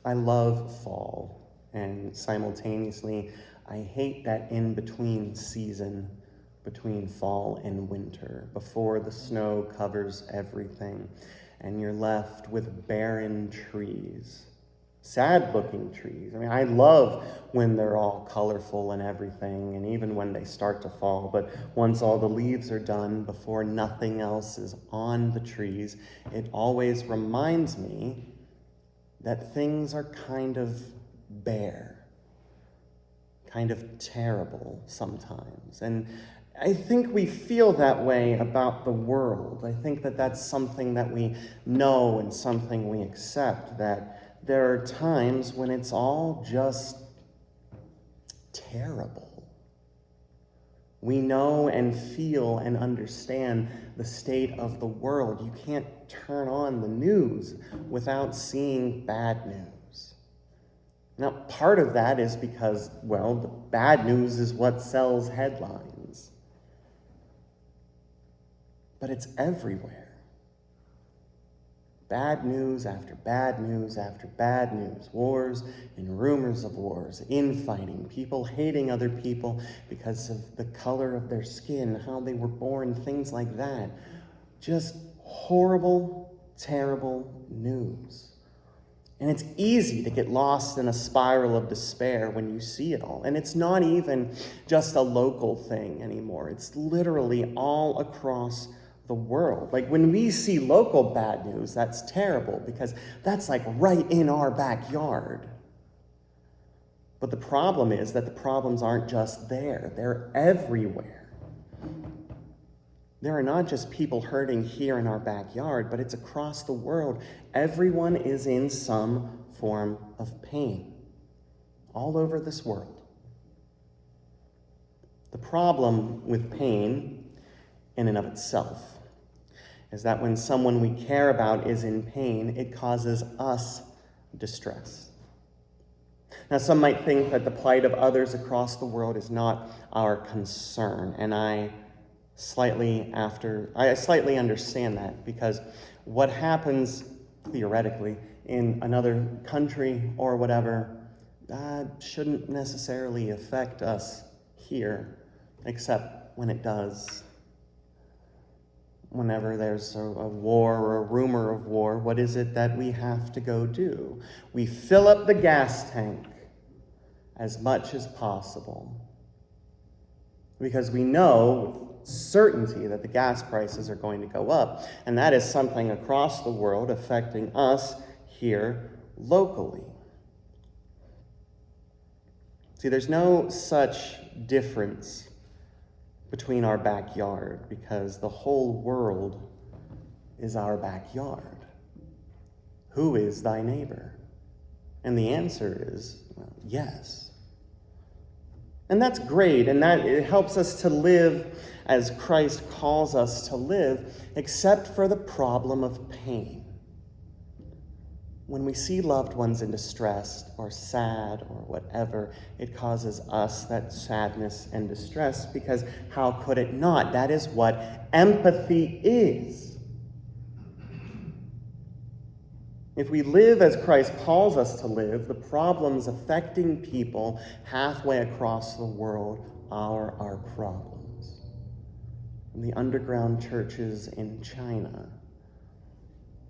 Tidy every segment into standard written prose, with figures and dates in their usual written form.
I love fall, and simultaneously, I hate that in-between season between fall and winter, before the snow covers everything, and you're left with barren trees. Sad-looking trees. I mean, I love when they're all colorful and everything, and even when they start to fall, but once all the leaves are done, before nothing else is on the trees, it always reminds me that things are kind of bare, kind of terrible sometimes. And I think we feel that way about the world. I think that that's something that we know and something we accept, that there are times when it's all just terrible. We know and feel and understand the state of the world. You can't turn on the news without seeing bad news. Now, part of that is because, well, the bad news is what sells headlines. But it's everywhere. Bad news after bad news after bad news. Wars and rumors of wars, infighting, people hating other people because of the color of their skin, how they were born, things like that. Just horrible, terrible news. And it's easy to get lost in a spiral of despair when you see it all. And it's not even just a local thing anymore. It's literally all across the world. Like when we see local bad news, that's terrible because that's like right in our backyard. But the problem is that the problems aren't just there, they're everywhere. There are not just people hurting here in our backyard, but it's across the world. Everyone is in some form of pain all over this world. The problem with pain in and of itself is that when someone we care about is in pain, it causes us distress. Now, some might think that the plight of others across the world is not our concern, and I slightly understand that, because what happens theoretically in another country or whatever shouldn't necessarily affect us here, except when it does. Whenever there's a war or a rumor of war, what is it that we have to go do? We fill up the gas tank as much as possible, because we know with certainty that the gas prices are going to go up, and that is something across the world affecting us here locally. See, there's no such difference between our backyard, because the whole world is our backyard. Who is thy neighbor? And the answer is, well, yes. And that's great, and that it helps us to live as Christ calls us to live, except for the problem of pain. When we see loved ones in distress or sad or whatever, it causes us that sadness and distress, because how could it not? That is what empathy is. If we live as Christ calls us to live, the problems affecting people halfway across the world are our problems. From the underground churches in China,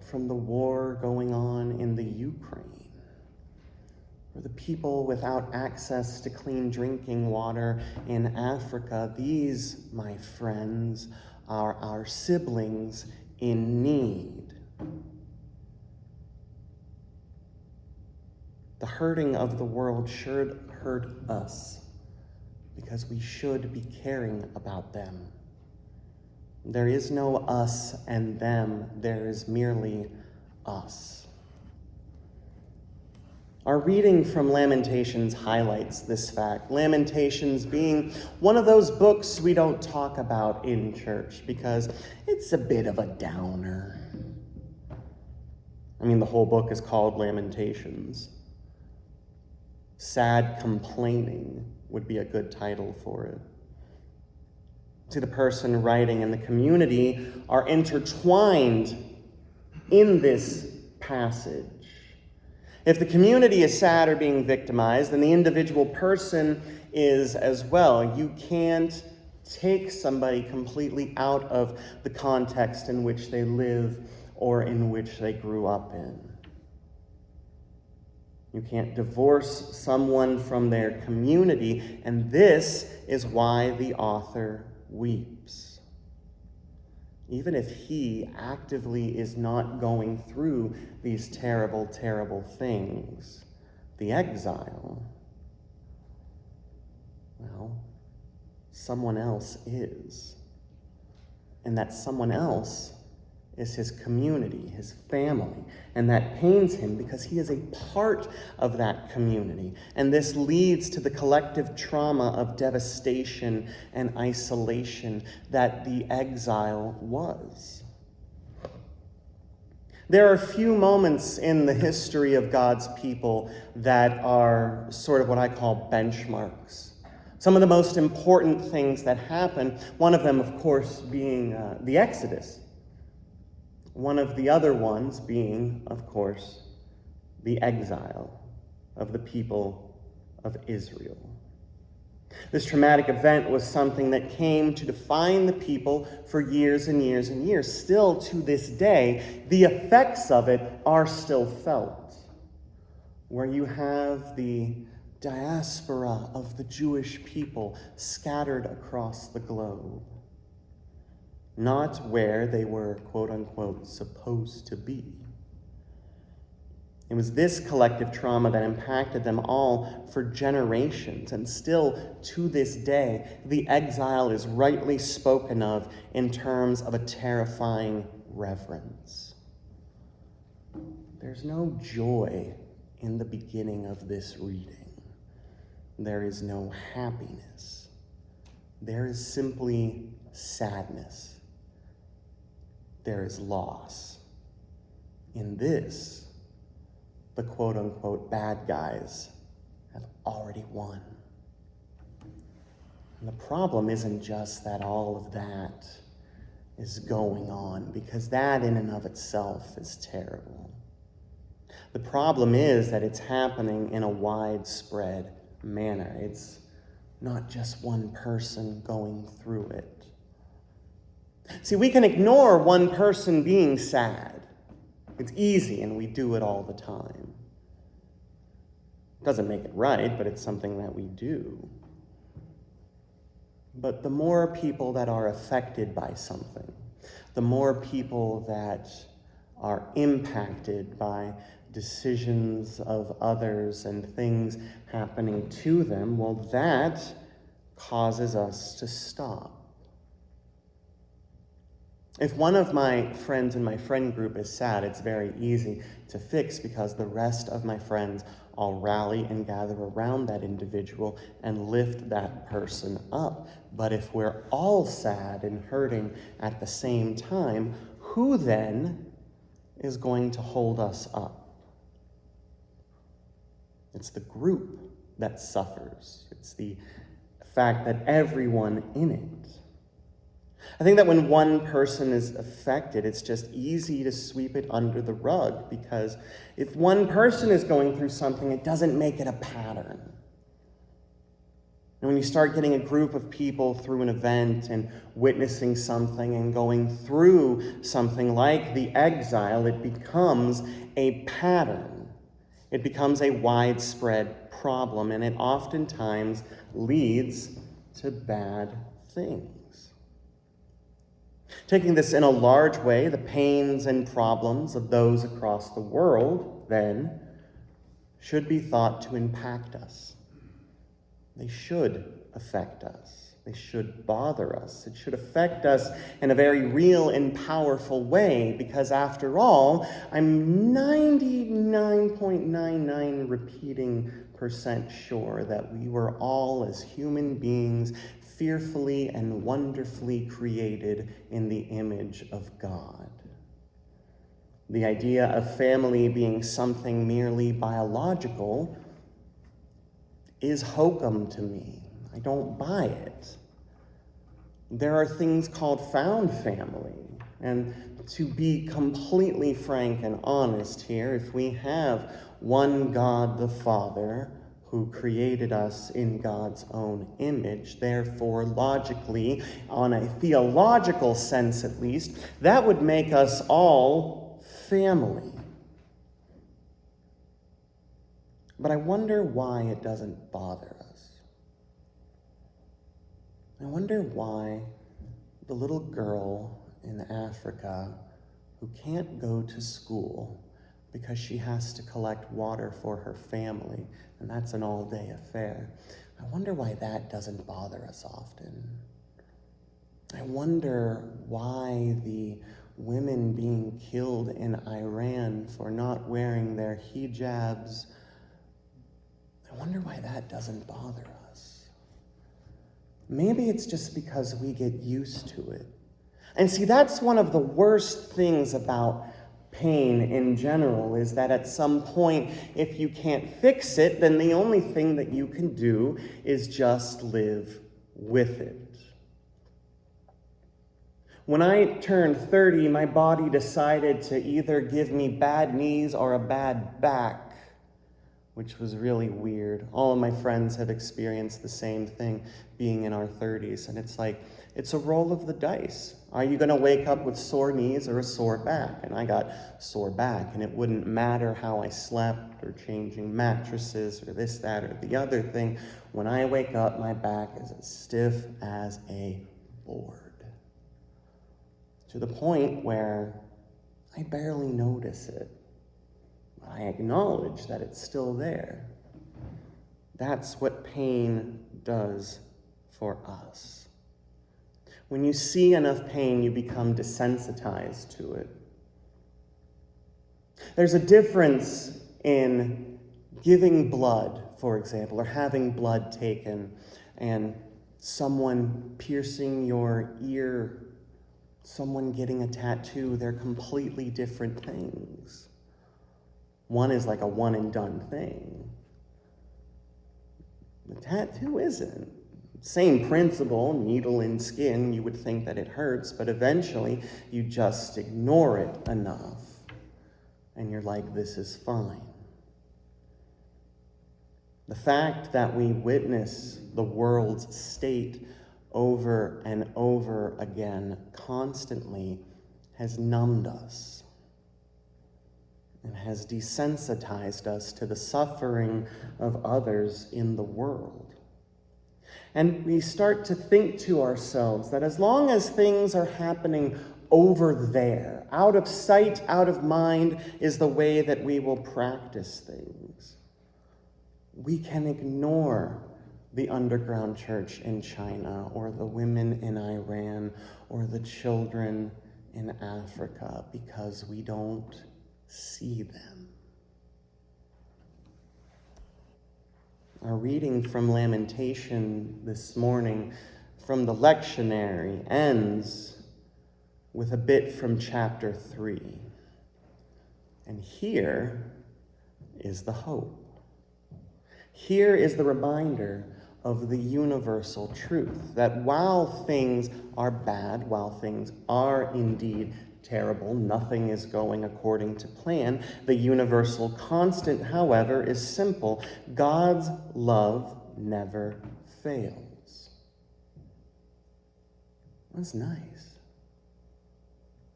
from the war going on in the Ukraine, or the people without access to clean drinking water in Africa, these, my friends, are our siblings in need. The hurting of the world should hurt us, because we should be caring about them. There is no us and them, there is merely us. Our reading from Lamentations highlights this fact. Lamentations being one of those books we don't talk about in church because it's a bit of a downer. I mean, the whole book is called Lamentations. Sad complaining would be a good title for it. To the person writing and the community are intertwined in this passage. If the community is sad or being victimized, then the individual person is as well. You can't take somebody completely out of the context in which they live or in which they grew up in. You can't divorce someone from their community, and this is why the author weeps. Even if he actively is not going through these terrible, terrible things, the exile, well, someone else is. And that someone else is his community, his family. And that pains him because he is a part of that community. And this leads to the collective trauma of devastation and isolation that the exile was. There are few moments in the history of God's people that are sort of what I call benchmarks. Some of the most important things that happen, one of them, of course, being the Exodus. One of the other ones being, of course, the exile of the people of Israel. This traumatic event was something that came to define the people for years and years and years. Still to this day, the effects of it are still felt. Where you have the diaspora of the Jewish people scattered across the globe. Not where they were, quote unquote, supposed to be. It was this collective trauma that impacted them all for generations, and still to this day, the exile is rightly spoken of in terms of a terrifying reverence. There's no joy in the beginning of this reading. There is no happiness. There is simply sadness. There is loss. In this, the quote-unquote bad guys have already won. And the problem isn't just that all of that is going on, because that in and of itself is terrible. The problem is that it's happening in a widespread manner. It's not just one person going through it. See, we can ignore one person being sad. It's easy, and we do it all the time. It doesn't make it right, but it's something that we do. But the more people that are affected by something, the more people that are impacted by decisions of others and things happening to them, well, that causes us to stop. If one of my friends in my friend group is sad, it's very easy to fix because the rest of my friends all rally and gather around that individual and lift that person up. But if we're all sad and hurting at the same time, who then is going to hold us up? It's the group that suffers. It's the fact that everyone in it. I think that when one person is affected, it's just easy to sweep it under the rug, because if one person is going through something, it doesn't make it a pattern. And when you start getting a group of people through an event and witnessing something and going through something like the exile, it becomes a pattern. It becomes a widespread problem, and it oftentimes leads to bad things. Taking this in a large way, the pains and problems of those across the world, then, should be thought to impact us. They should affect us. They should bother us. It should affect us in a very real and powerful way, because after all, I'm 99.99 repeating % sure that we were all, as human beings, fearfully and wonderfully created in the image of God. The idea of family being something merely biological is hokum to me. I don't buy it. There are things called found family. And to be completely frank and honest here, if we have one God the Father, who created us in God's own image. Therefore, logically, on a theological sense at least, that would make us all family. But I wonder why it doesn't bother us. I wonder why the little girl in Africa who can't go to school because she has to collect water for her family, and that's an all-day affair. I wonder why that doesn't bother us often. I wonder why the women being killed in Iran for not wearing their hijabs, I wonder why that doesn't bother us. Maybe it's just because we get used to it. And see, that's one of the worst things about pain in general, is that at some point, if you can't fix it, then the only thing that you can do is just live with it. When I turned 30, my body decided to either give me bad knees or a bad back, which was really weird. All of my friends have experienced the same thing being in our 30s, and it's a roll of the dice. Are you going to wake up with sore knees or a sore back? And I got sore back, and it wouldn't matter how I slept or changing mattresses or this, that, or the other thing. When I wake up, my back is as stiff as a board. To the point where I barely notice it. I acknowledge that it's still there. That's what pain does for us. When you see enough pain, you become desensitized to it. There's a difference in giving blood, for example, or having blood taken, and someone piercing your ear, someone getting a tattoo. They're completely different things. One is like a one and done thing. The tattoo isn't. Same principle, needle in skin, you would think that it hurts, but eventually you just ignore it enough. And you're like, this is fine. The fact that we witness the world's state over and over again constantly has numbed us and has desensitized us to the suffering of others in the world. And we start to think to ourselves that as long as things are happening over there, out of sight, out of mind, is the way that we will practice things. We can ignore the underground church in China, or the women in Iran, or the children in Africa, because we don't see them. Our reading from Lamentation this morning from the lectionary ends with a bit from chapter 3. And here is the hope. Here is the reminder of the universal truth that while things are bad, while things are indeed terrible, nothing is going according to plan, the universal constant, however, is simple. God's love never fails. That's nice.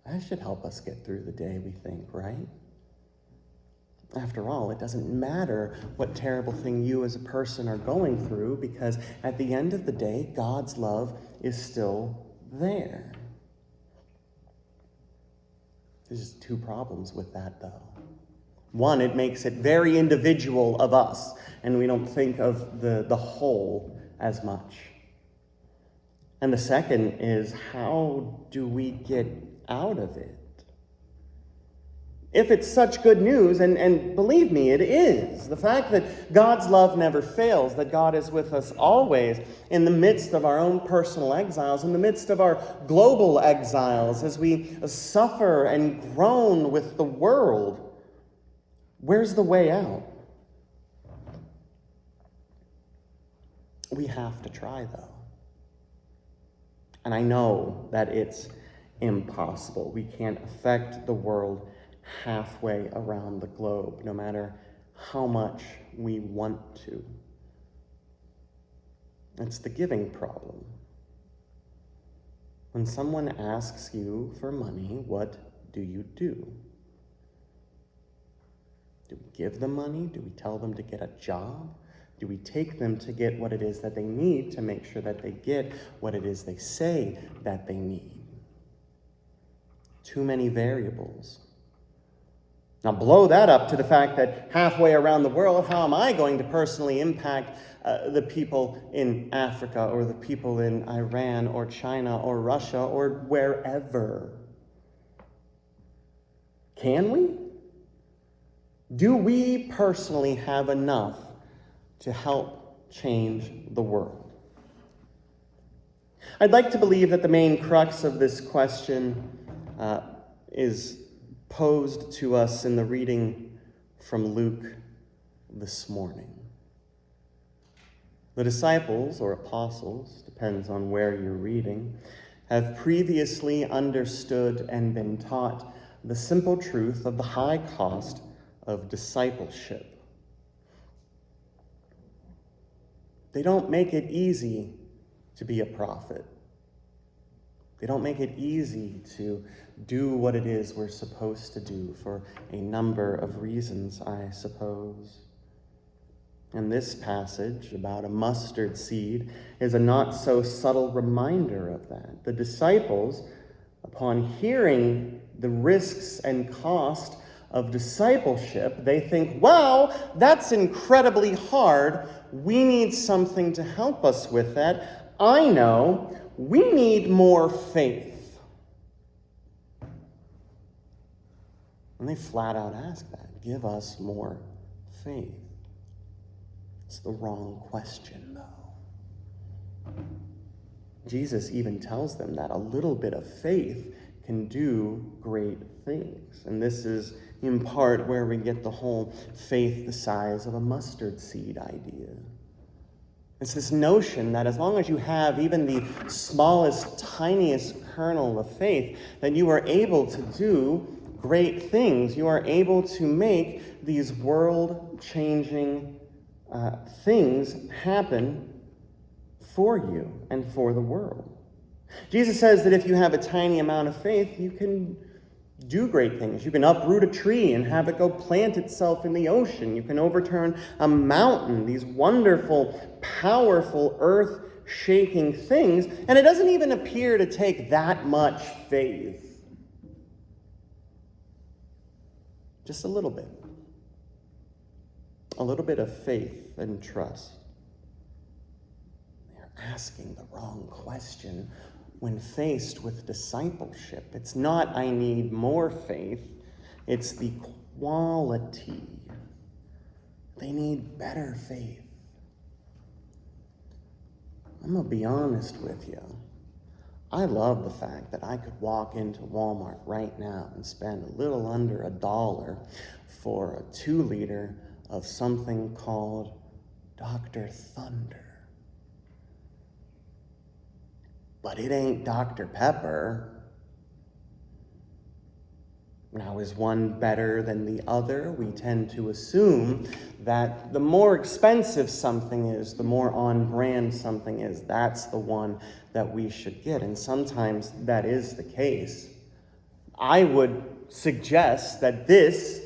That should help us get through the day, we think, right? After all, it doesn't matter what terrible thing you as a person are going through, because at the end of the day, God's love is still there. There's just two problems with that, though. One, it makes it very individual of us, and we don't think of the whole as much. And the second is, how do we get out of it? If it's such good news, and believe me, it is, the fact that God's love never fails, that God is with us always in the midst of our own personal exiles, in the midst of our global exiles, as we suffer and groan with the world, where's the way out? We have to try, though. And I know that it's impossible. We can't affect the world halfway around the globe, no matter how much we want to. It's the giving problem. When someone asks you for money, what do you do? Do we give them money? Do we tell them to get a job? Do we take them to get what it is that they need to make sure that they get what it is they say that they need? Too many variables. Now blow that up to the fact that halfway around the world, how am I going to personally impact the people in Africa or the people in Iran or China or Russia or wherever? Can we? Do we personally have enough to help change the world? I'd like to believe that the main crux of this question is posed to us in the reading from Luke this morning. The disciples, or apostles, depends on where you're reading, have previously understood and been taught the simple truth of the high cost of discipleship. They don't make it easy to be a prophet. They don't make it easy to do what it is we're supposed to do for a number of reasons, I suppose. And this passage about a mustard seed is a not so subtle reminder of that. The disciples, upon hearing the risks and cost of discipleship, they think, wow, that's incredibly hard. We need something to help us with that. I know. We need more faith. And they flat out ask that. Give us more faith. It's the wrong question, though. Jesus even tells them that a little bit of faith can do great things. And this is in part where we get the whole faith the size of a mustard seed idea. It's this notion that as long as you have even the smallest, tiniest kernel of faith, that you are able to do great things. You are able to make these world-changing things happen for you and for the world. Jesus says that if you have a tiny amount of faith, you can do great things. You can uproot a tree and have it go plant itself in the ocean. You can overturn a mountain, these wonderful, powerful, earth-shaking things. And it doesn't even appear to take that much faith. Just a little bit. A little bit of faith and trust. They're asking the wrong question when faced with discipleship. It's not, I need more faith. It's the quality. They need better faith. I'm going to be honest with you. I love the fact that I could walk into Walmart right now and spend a little under $1 for a 2-liter of something called Dr. Thunder. But it ain't Dr. Pepper. Now, is one better than the other? We tend to assume that the more expensive something is, the more on brand something is. That's the one that we should get. And sometimes that is the case. I would suggest that this,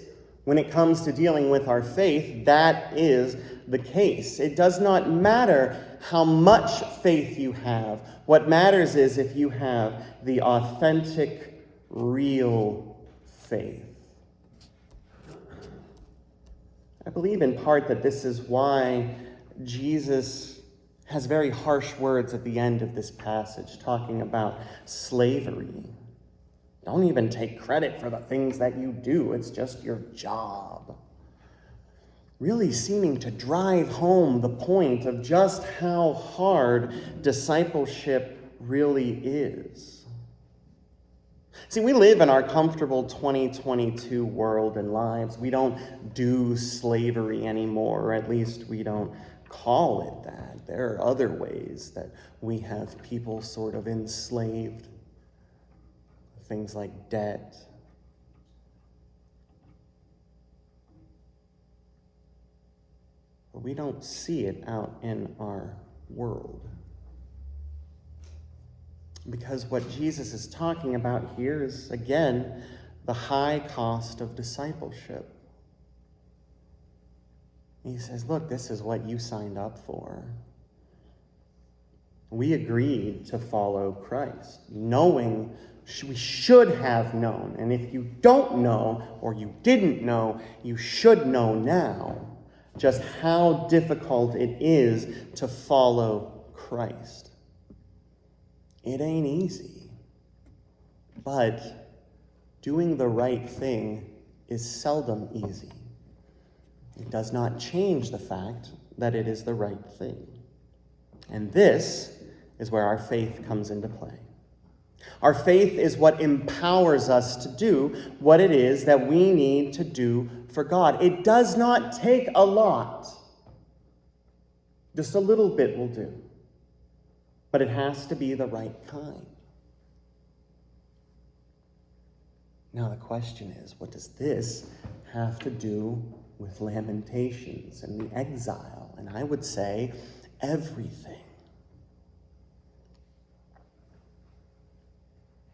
when it comes to dealing with our faith, that is the case. It does not matter how much faith you have. What matters is if you have the authentic, real faith. I believe in part that this is why Jesus has very harsh words at the end of this passage, talking about slavery. Don't even take credit for the things that you do. It's just your job. Really seeming to drive home the point of just how hard discipleship really is. See, we live in our comfortable 2022 world and lives. We don't do slavery anymore, or at least we don't call it that. There are other ways that we have people sort of enslaved. I things like debt. but we don't see it out in our world. Because what Jesus is talking about here is, again, the high cost of discipleship. He says, look, this is what you signed up for. We agreed to follow Christ, knowing we should have known. And if you don't know, or you didn't know, you should know now just how difficult it is to follow Christ. It ain't easy. But doing the right thing is seldom easy. It does not change the fact that it is the right thing. And this is where our faith comes into play. Our faith is what empowers us to do what it is that we need to do for God. It does not take a lot. Just a little bit will do. But it has to be the right kind. Now the question is, what does this have to do with Lamentations and the exile? And I would say everything.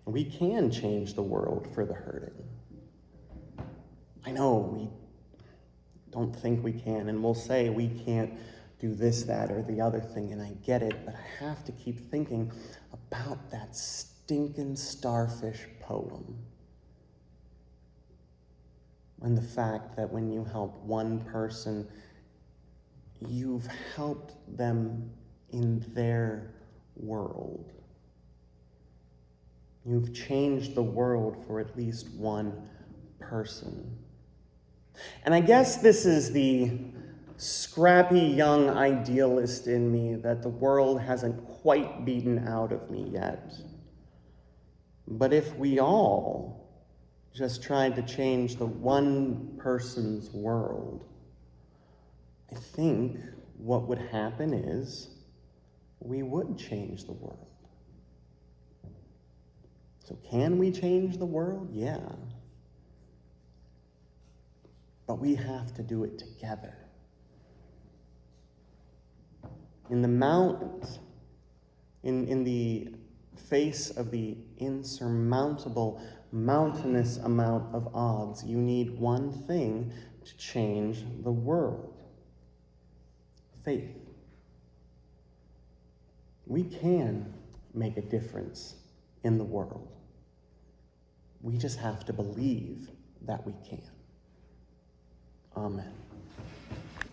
We can change the world for the hurting. I know we don't think we can, and we'll say we can't do this, that, or the other thing, and I get it, but I have to keep thinking about that stinking starfish poem. And the fact that when you help one person, you've helped them in their world. You've changed the world for at least one person. And I guess this is the scrappy young idealist in me that the world hasn't quite beaten out of me yet. But if we all just tried to change the one person's world, I think what would happen is we would change the world. So can we change the world? Yeah. But we have to do it together. In the mountains, in the face of the insurmountable, mountainous amount of odds, you need one thing to change the world: faith. We can make a difference in the world. We just have to believe that we can. Amen.